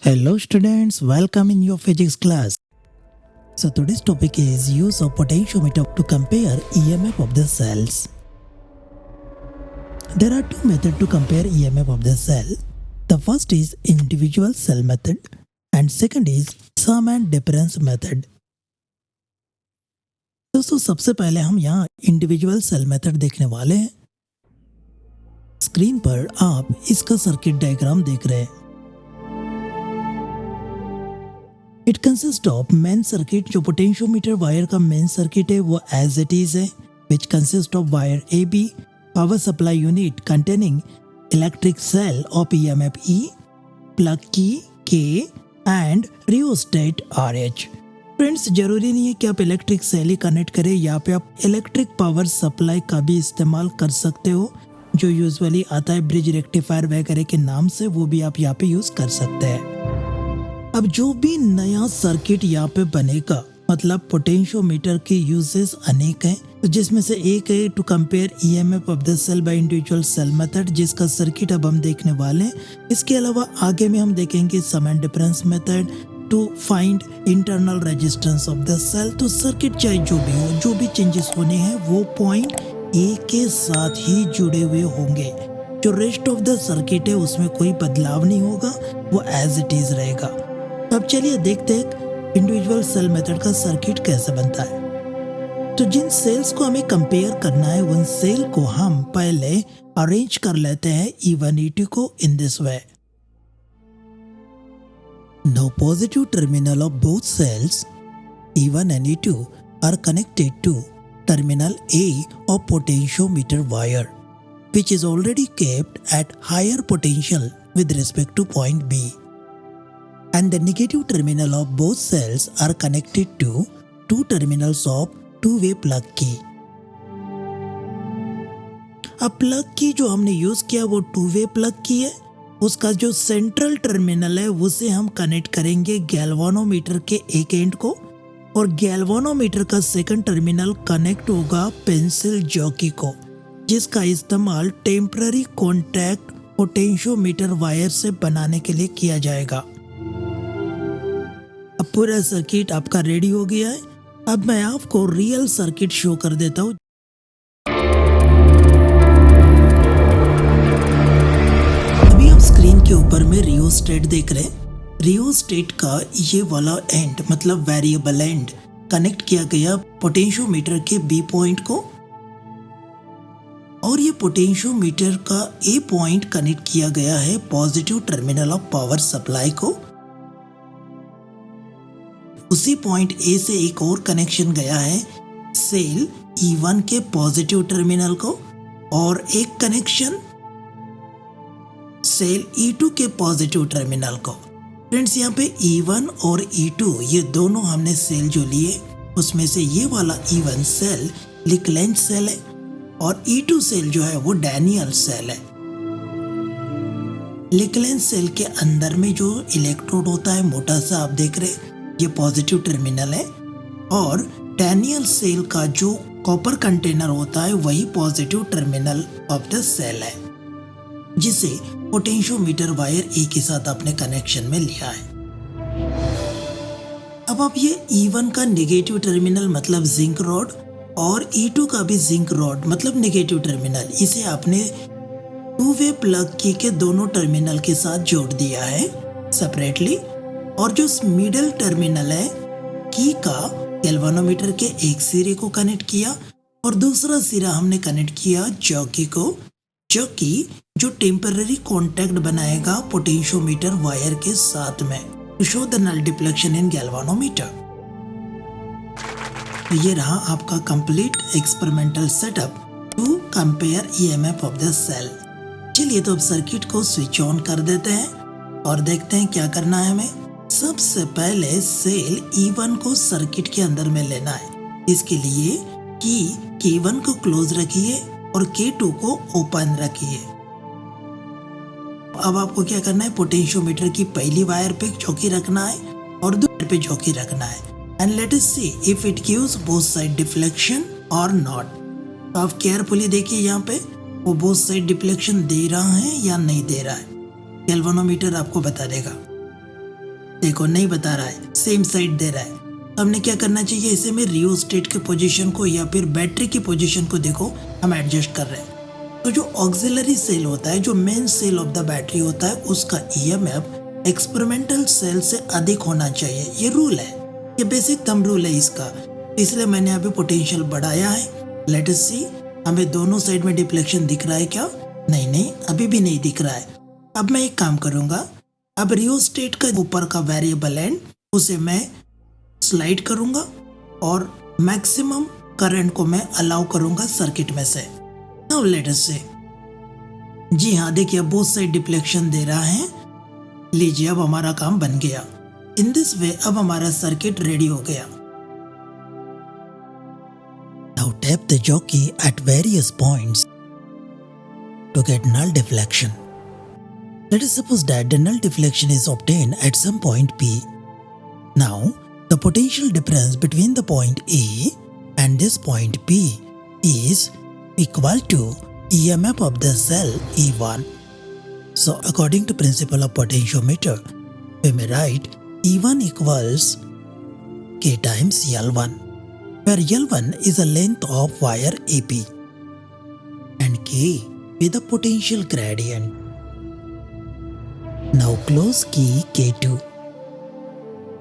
Hello students, welcome in your physics class. So today's topic is use of potentiometer to compare EMF of the cells. There are two methods to compare EMF of the cell. The first is individual cell method and second is sum and difference method. दोस्तों सबसे पहले हम यहाँ individual cell method देखने वाले हैं। Screen पर आप इसका सर्किट डायग्राम देख रहे हैं। It consist of main circuit, जो पोटेंशियोमीटर वायर का मेन सर्किट है वो एज इट इज है, which consist of wire a b, power supply unit containing electric cell of EMF E, plug key K and rheostat RH। Friends, जरूरी नहीं है कि आप इलेक्ट्रिक सेल ही connect करें, यहाँ पे आप इलेक्ट्रिक पावर सप्लाई का भी इस्तेमाल कर सकते हो, जो यूजुअली आता है ब्रिज रेक्टिफायर वगैरह के नाम से, वो भी आप यहाँ पे यूज कर सकते हैं। अब जो भी नया सर्किट यहाँ पे बनेगा, मतलब पोटेंशियोमीटर के यूजेस अनेक हैं, तो जिसमें से एक है to compare EMF of the cell by individual cell method, जिसका सर्किट अब हम देखने वाले हैं। इसके अलावा आगे में हम देखेंगे sum and difference method to find internal resistance of the cell. तो सर्किट चाहे जो भी हो, जो भी चेंजेस होने हैं वो पॉइंट ए के साथ ही जुड़े हुए होंगे। जो रेस्ट ऑफ द सर्किट है उसमें कोई बदलाव नहीं होगा, वो एज इट इज रहेगा। अब चलिए देखते हैं इंडिविजुअल सेल मेथड का सर्किट कैसे बनता है। तो जिन सेल्स को हमें कंपेयर करना है उन सेल को हम पहले अरेंज कर लेते हैं E1 E2 को in this way. Now positive terminal of both cells E1 and E2 are connected to terminal A of potentiometer wire, which is already kept at higher potential with respect to point B. And the negative terminal of both cells are connected to two terminals of two-way plug key. अब plug की जो हमने use किया वो two way plug की है। उसका जो सेंट्रल टर्मिनल है उसे हम कनेक्ट करेंगे गैल्वानोमीटर के एक एंड को, और गैल्वानोमीटर का सेकंड टर्मिनल कनेक्ट होगा पेंसिल जॉकी को, जिसका इस्तेमाल टेम्पररी कॉन्टैक्ट पोटेंशियोमीटर वायर से बनाने के लिए किया जाएगा। अब पूरा सर्किट आपका रेडी हो गया है। अब मैं आपको रियल सर्किट शो कर देता हूँ। अभी आप स्क्रीन के ऊपर में रियोस्टेट देख रहे हैं। रियोस्टेट का ये वाला एंड, मतलब वेरिएबल एंड, कनेक्ट किया गया पोटेंशियोमीटर के बी पॉइंट को, और ये पोटेंशियोमीटर का ए पॉइंट कनेक्ट किया गया है positive terminal of power supply को। उसी पॉइंट ए से एक और कनेक्शन गया है सेल E1 के पॉजिटिव टर्मिनल को, और एक कनेक्शन सेल E2 के पॉजिटिव टर्मिनल को। फ्रेंड्स, यहाँ पे E1 और E2 ये दोनों हमने सेल जो लिए, उसमें से ये वाला E1 सेल लिकलेंज सेल है और E2 सेल जो है वो डैनियल सेल है। लिकलेंज सेल के अंदर में जो इलेक्ट्रोड होता है मोटा सा, आप देख रहे हैं, ये पॉजिटिव टर्मिनल है, और डैनियल सेल का जो कॉपर कंटेनर होता है वही positive terminal of the cell है, जिसे पोटेंशियोमीटर वायर ए के साथ अपने कनेक्शन में लिया है। अब आप ये E1 का नेगेटिव टर्मिनल मतलब जिंक रॉड, और E2 का भी जिंक रॉड मतलब नेगेटिव टर्मिनल, इसे आपने टू वे प्लग की के दोनों टर्मिनल के साथ जोड़ दिया है सेपरेटली, और जो मिडिल टर्मिनल है की का गैल्वानोमीटर के एक सिरे को कनेक्ट किया, और दूसरा सिरा हमने कनेक्ट किया जॉकी को, जो टेम्पररी कॉन्टैक्ट बनाएगा पोटेंशियोमीटर वायर के साथ में to show the null deflection in galvanometer. तो ये रहा आपका complete experimental setup to compare EMF of the cell. चलिए तो अब सर्किट को स्विच ऑन कर देते हैं और देखते हैं क्या करना है हमें। सबसे पहले सेल E1 को सर्किट के अंदर में लेना है। इसके लिए की K1 को क्लोज रखिए और K2 को ओपन रखिए। अब आपको क्या करना है, पोटेंशियोमीटर की पहली वायर पे चौकी रखना है और दूसरे पे चौकी रखना है, and let us see if it gives both side deflection और नॉट। तो आप केयरफुली देखिए, यहाँ पे वो बोथ साइड डिफ्लेक्शन दे रहा है या नहीं दे रहा है। गैल्वानोमीटर आपको बता देगा। देखो नहीं बता रहा है, सेम साइड दे रहा है। हमने क्या करना चाहिए, इसे में रियोस्टेट के पोजीशन को या फिर बैटरी की पोजीशन को देखो हम एडजस्ट कर रहे हैं। तो जो ऑक्सिलरी सेल होता है, जो main cell of the battery होता है, उसका ईएमएफ एक्सपेरिमेंटल सेल से अधिक होना चाहिए। ये रूल है, ये बेसिक थंब रूल है इसका। इसलिए मैंने अभी पोटेंशियल बढ़ाया है। लेट अस सी, हमें दोनों साइड में डिफ्लेक्शन दिख रहा है क्या? नहीं, अभी भी नहीं दिख रहा है। अब मैं एक काम करूंगा, अब रियोस्टेट का ऊपर का वेरिएबल एंड उसे मैं स्लाइड करूंगा और मैक्सिमम करंट को मैं अलाउ करूंगा सर्किट में से। नाउ लेट अस से, जी हाँ देखिए बोथ साइड डिफ्लेक्शन दे रहा है। लीजिए अब हमारा काम बन गया। इन दिस वे अब हमारा सर्किट रेडी हो गया। Now tap the jockey at various points to get null deflection. Let us suppose that the null deflection is obtained at some point P. Now, the potential difference between the point A and this point P is equal to EMF of the cell E1. So, according to principle of potentiometer, we may write E1 equals K times L1, where L1 is the length of wire AP and K with a potential gradient. Now close key K2,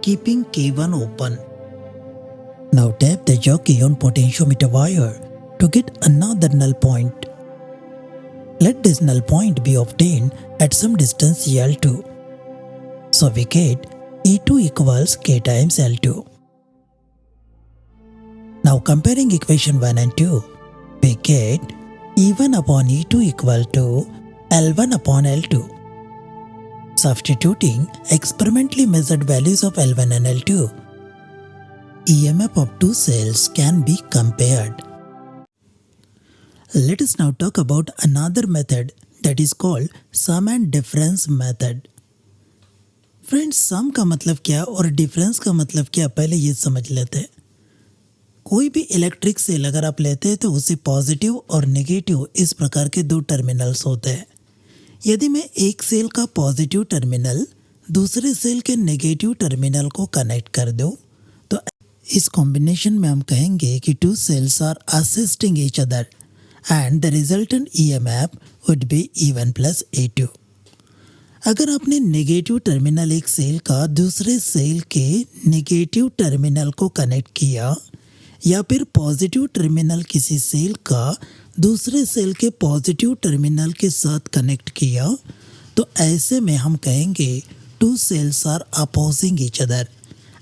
keeping K1 open. Now tap the jockey on potentiometer wire to get another null point. Let this null point be obtained at some distance L2. So we get E2 equals K times L2. Now comparing equation 1 and 2, we get E1 upon E2 equal to L1 upon L2. Substituting experimentally measured values of L1 and L2, EMF of two cells can be compared. Let us now talk about another method that is called sum and difference method. Friends, sum का मतलब क्या और difference का मतलब क्या, पहले ये समझ लेते हैं। कोई भी इलेक्ट्रिक सेल अगर आप लेते हैं तो उसे पॉजिटिव और नेगेटिव इस प्रकार के दो टर्मिनल्स होते हैं। यदि मैं एक सेल का पॉजिटिव टर्मिनल दूसरे सेल के नेगेटिव टर्मिनल को कनेक्ट कर दूं, तो इस कॉम्बिनेशन में हम कहेंगे कि two cells are assisting each other and the resultant EMF would be E1 plus E2। अगर आपने नेगेटिव टर्मिनल एक सेल का दूसरे सेल के नेगेटिव टर्मिनल को कनेक्ट किया या फिर पॉजिटिव टर्मिनल किसी सेल का दूसरे सेल के पॉजिटिव टर्मिनल के साथ कनेक्ट किया, तो ऐसे में हम कहेंगे two cells are opposing each other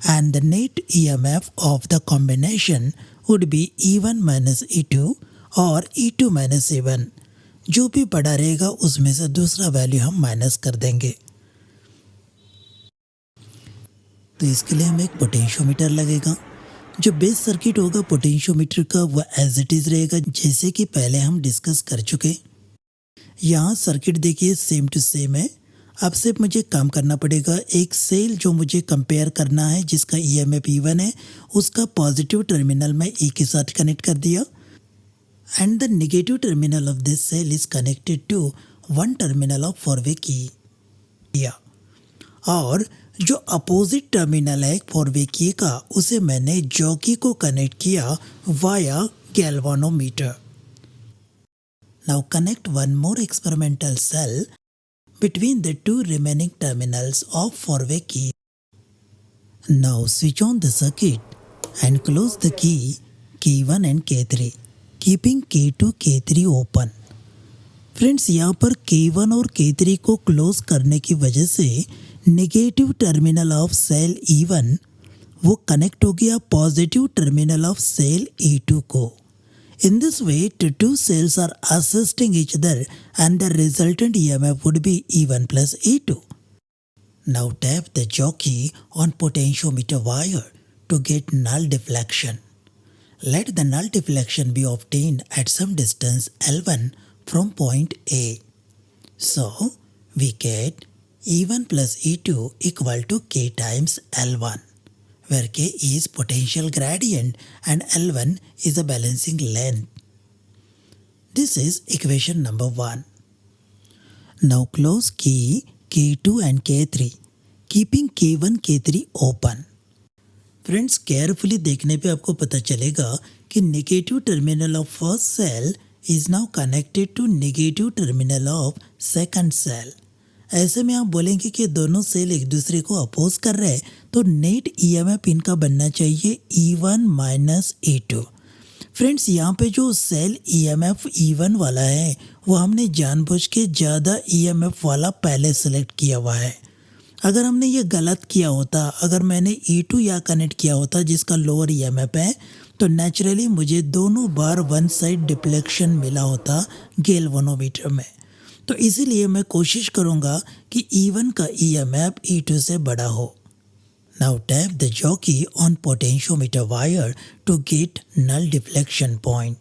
and the net EMF of the combination would be E1 minus E2 और E2 माइनस E1। जो भी बड़ा रहेगा उसमें से दूसरा वैल्यू हम माइनस कर देंगे। तो इसके लिए हमें एक पोटेंशियोमीटर लगेगा। जो बेस सर्किट होगा पोटेंशियोमीटर का वह एज इट इज रहेगा, जैसे कि पहले हम डिस्कस कर चुके। यहाँ सर्किट देखिए सेम टू सेम है। अब सिर्फ मुझे काम करना पड़ेगा, एक सेल जो मुझे कंपेयर करना है जिसका ईएमएफ E1 है, उसका पॉजिटिव टर्मिनल मैं E के साथ कनेक्ट कर दिया and the negative terminal of this cell is connected to one terminal of four way key, और जो अपोजिट टर्मिनल है फोर वे की का उसे मैंने जॉकी को कनेक्ट किया via galvanometer. Now connect one more experimental cell between the two remaining terminals of four-way key. Now switch on the circuit and close the key K1 and K3, keeping K2, K3 open. Friends, यहाँ पर K1 और K3 को close करने की वजह से negative terminal of cell E1 वो connect हो गया positive terminal of cell E2 को। In this way, the two cells are assisting each other and the resultant EMF would be E1 plus E2. Now tap the jockey on potentiometer wire to get null deflection. Let the null deflection be obtained at some distance L1 from point A. So, we get E1 plus E2 equal to K times L1. Where K is potential gradient and L1 is the balancing length. This is equation number 1. Now close key K2 and K3, keeping K1 K3 open. Friends, carefully देखने पे आपको पता चलेगा कि negative terminal of first cell is now connected to negative terminal of second cell. ऐसे में आप बोलेंगे कि दोनों सेल एक दूसरे को अपोज कर रहे हैं, तो नेट ईएमएफ इनका बनना चाहिए E1 माइनस E2। फ्रेंड्स, यहाँ पे जो सेल ईएमएफ E1 वाला है वो हमने जानबूझ के ज़्यादा ईएमएफ वाला पहले सेलेक्ट किया हुआ है। अगर हमने ये गलत किया होता, अगर मैंने E2 या कनेक्ट किया होता जिसका लोअर ईएमएफ है, तो नेचुरली मुझे दोनों बार वन साइड डिप्लेक्शन मिला होता गैल्वेनोमीटर में। तो इसीलिए मैं कोशिश करूँगा कि E1 का ईएमएफ E2 से बड़ा हो। Now tap the jockey on potentiometer wire to get null deflection point.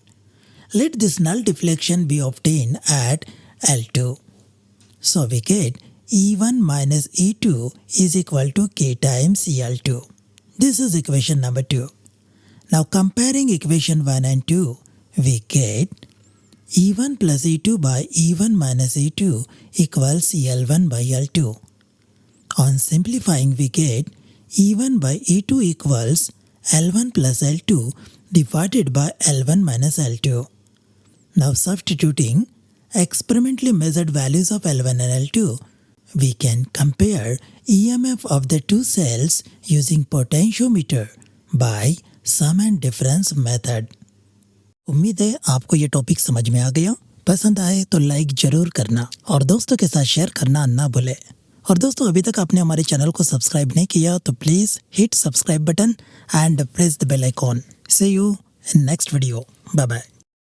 Let this null deflection be obtained at L2. So we get E1 minus E2 is equal to K times L2. This is equation number 2. Now comparing equation 1 and 2, we get E1 plus E2 by E1 minus E2 equals L1 by L2. On simplifying, we get E1 by E2 equals L1 plus L2 divided by L1 minus L2. Now substituting experimentally measured values of L1 and L2, we can compare EMF of the two cells using potentiometer by sum and difference method. उम्मीद है आपको ये topic समझ में आ गया। पसंद आए तो लाइक जरूर करना और दोस्तों के साथ शेयर करना ना भूले। और दोस्तों, अभी तक आपने हमारे चैनल को सब्सक्राइब नहीं किया तो please hit subscribe button and press the bell icon. See you in next video. Bye bye.